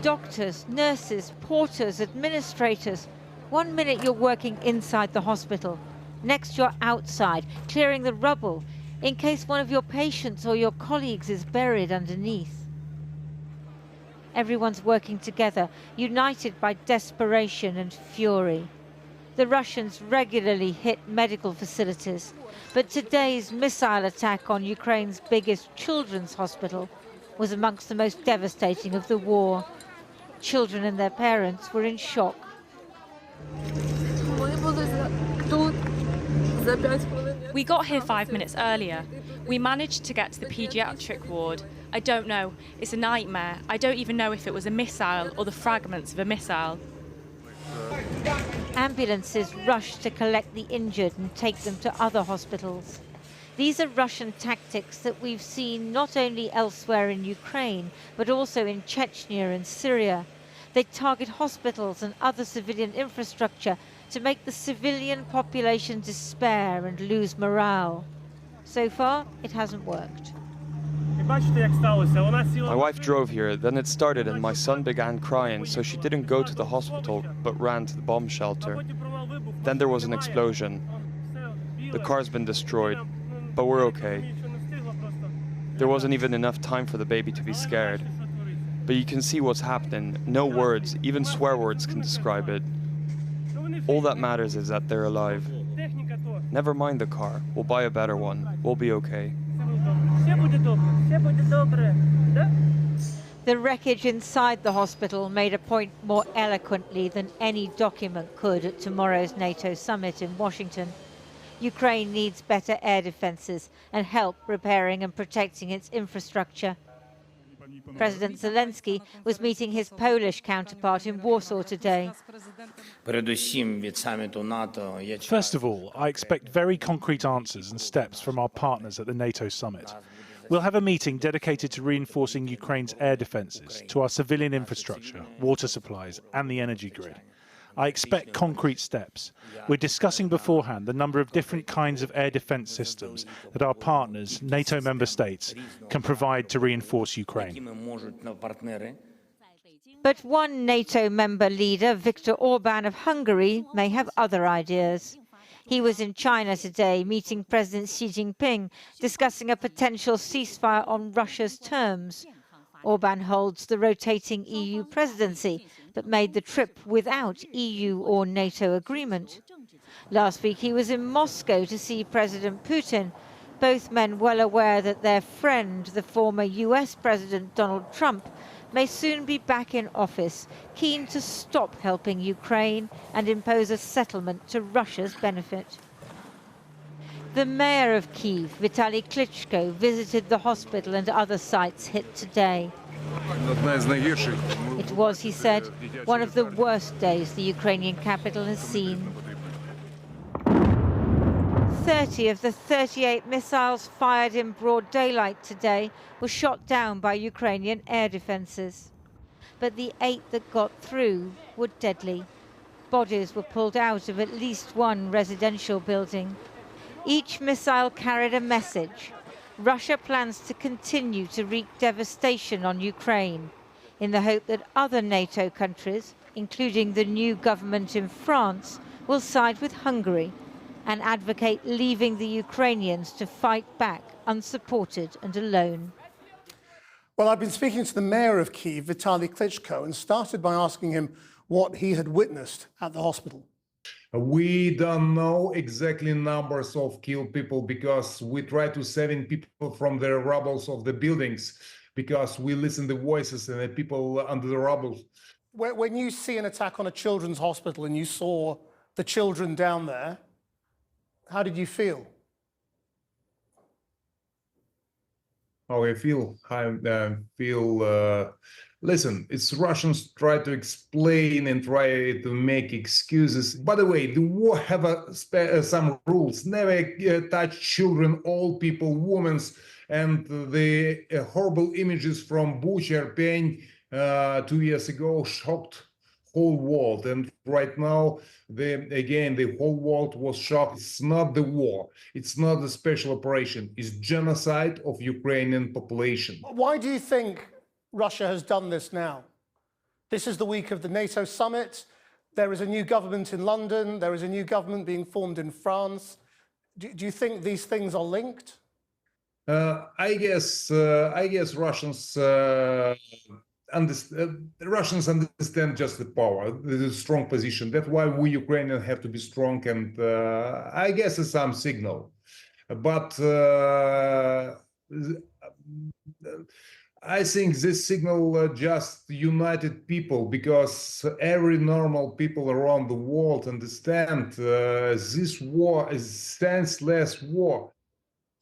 Doctors, nurses, porters, administrators. 1 minute you're working inside the hospital. Next you're outside, clearing the rubble, in case one of your patients or your colleagues is buried underneath. Everyone's working together, united by desperation and fury. The Russians regularly hit medical facilities, but today's missile attack on Ukraine's biggest children's hospital was amongst the most devastating of the war. Children and their parents were in shock. We got here 5 minutes earlier. We managed to get to the paediatric ward. I don't know. It's a nightmare. I don't even know if it was a missile or the fragments of a missile. Ambulances rush to collect the injured and take them to other hospitals. These are Russian tactics that we've seen not only elsewhere in Ukraine, but also in Chechnya and Syria. They target hospitals and other civilian infrastructure to make the civilian population despair and lose morale. So far, it hasn't worked. My wife drove here, then it started and my son began crying, so she didn't go to the hospital, but ran to the bomb shelter. Then there was an explosion. The car's been destroyed, but we're okay. There wasn't even enough time for the baby to be scared. But you can see what's happening. No words, even swear words, can describe it. All that matters is that they're alive. Never mind the car. We'll buy a better one. We'll be okay. The wreckage inside the hospital made a point more eloquently than any document could at tomorrow's NATO summit in Washington. Ukraine needs better air defenses and help repairing and protecting its infrastructure. President Zelensky was meeting his Polish counterpart in Warsaw today. First of all, I expect very concrete answers and steps from our partners at the NATO summit. We'll have a meeting dedicated to reinforcing Ukraine's air defences, to our civilian infrastructure, water supplies and the energy grid. I expect concrete steps. We're discussing beforehand the number of different kinds of air defence systems that our partners, NATO member states, can provide to reinforce Ukraine. But one NATO member leader, Viktor Orban of Hungary, may have other ideas. He was in China today, meeting President Xi Jinping, discussing a potential ceasefire on Russia's terms. Orban holds the rotating EU presidency, but made the trip without EU or NATO agreement. Last week he was in Moscow to see President Putin, both men well aware that their friend, the former US President Donald Trump, may soon be back in office, keen to stop helping Ukraine and impose a settlement to Russia's benefit. The mayor of Kyiv, Vitaly Klitschko, visited the hospital and other sites hit today. It was, he said, one of the worst days the Ukrainian capital has seen. 30 of the 38 missiles fired in broad daylight today were shot down by Ukrainian air defences. But the 8 that got through were deadly. Bodies were pulled out of at least one residential building. Each missile carried a message. Russia plans to continue to wreak devastation on Ukraine in the hope that other NATO countries, including the new government in France, will side with Hungary and advocate leaving the Ukrainians to fight back unsupported and alone. Well, I've been speaking to the mayor of Kyiv, Vitaly Klitschko, and started by asking him what he had witnessed at the hospital. We don't know exactly numbers of killed people because we try to save people from the rubbles of the buildings because we listen to the voices and the people under the rubble. When you see an attack on a children's hospital and you saw the children down there, how did you feel? How I feel? Listen, it's Russians try to explain and try to make excuses. By the way, the war have some rules. Never touch children, old people, women, and the horrible images from Bucha, Irpin 2 years ago shocked whole world. And right now, the whole world was shocked. It's not the war. It's not a special operation. It's genocide of Ukrainian population. Why do you think Russia has done this now? This is the week of the NATO summit. There is a new government in London. There is a new government being formed in France. Do you think these things are linked? I guess Russians Russians understand just the power, the strong position. That's why we Ukrainians have to be strong, and I guess it's some signal. But I think this signal just united people, because every normal people around the world understand this war is senseless war.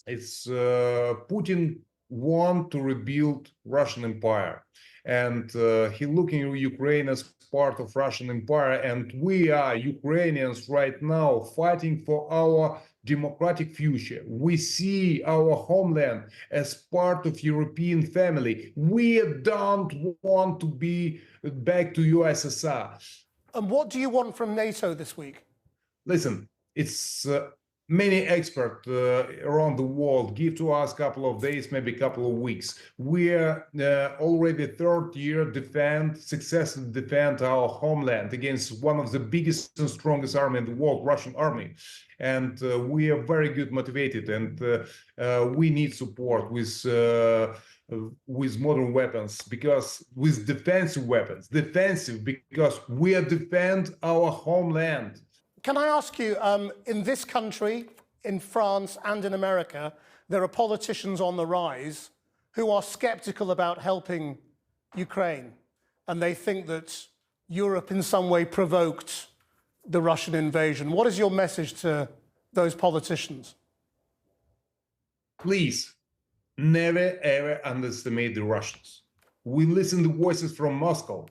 It's Putin want to rebuild Russian Empire, and he looking at Ukraine as part of Russian Empire, and we are Ukrainians right now fighting for our democratic future. We see our homeland as part of European family. We don't want to be back to USSR. And what do you want from NATO this week? Listen, it's many experts around the world give to us a couple of days, maybe a couple of weeks. We are already third year successfully defend our homeland against one of the biggest and strongest army in the world, Russian army. And we are very good motivated, and we need support with modern weapons, because with defensive weapons, because we are defend our homeland. Can I ask you, in this country, in France and in America, there are politicians on the rise who are skeptical about helping Ukraine, and they think that Europe in some way provoked the Russian invasion. What is your message to those politicians? Please, never ever underestimate the Russians. We listen to voices from Moscow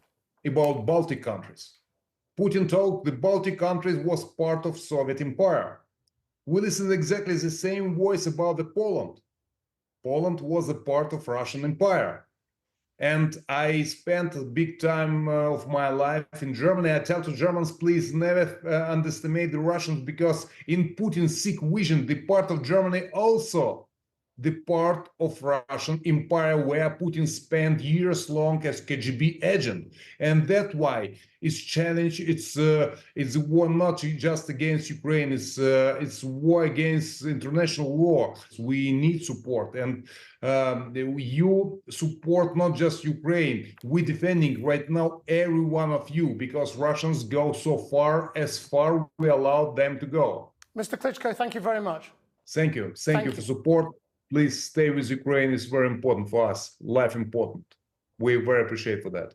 about Baltic countries. Putin told the Baltic countries was part of Soviet Empire. We listen to exactly the same voice about the Poland. Poland was a part of Russian Empire. And I spent a big time of my life in Germany. I tell to Germans, please never underestimate the Russians, because in Putin's sick vision, the part of Germany also the part of Russian Empire where Putin spent years long as KGB agent. And that's why it's challenge. It's war not just against Ukraine. It's war against international law. We need support, and you support not just Ukraine. We're defending right now every one of you, because Russians go so far as far we allow them to go. Mr. Klitschko, thank you very much. Thank you. Thank you for support. Please stay with Ukraine. It's very important for us. Life important. We very appreciate for that.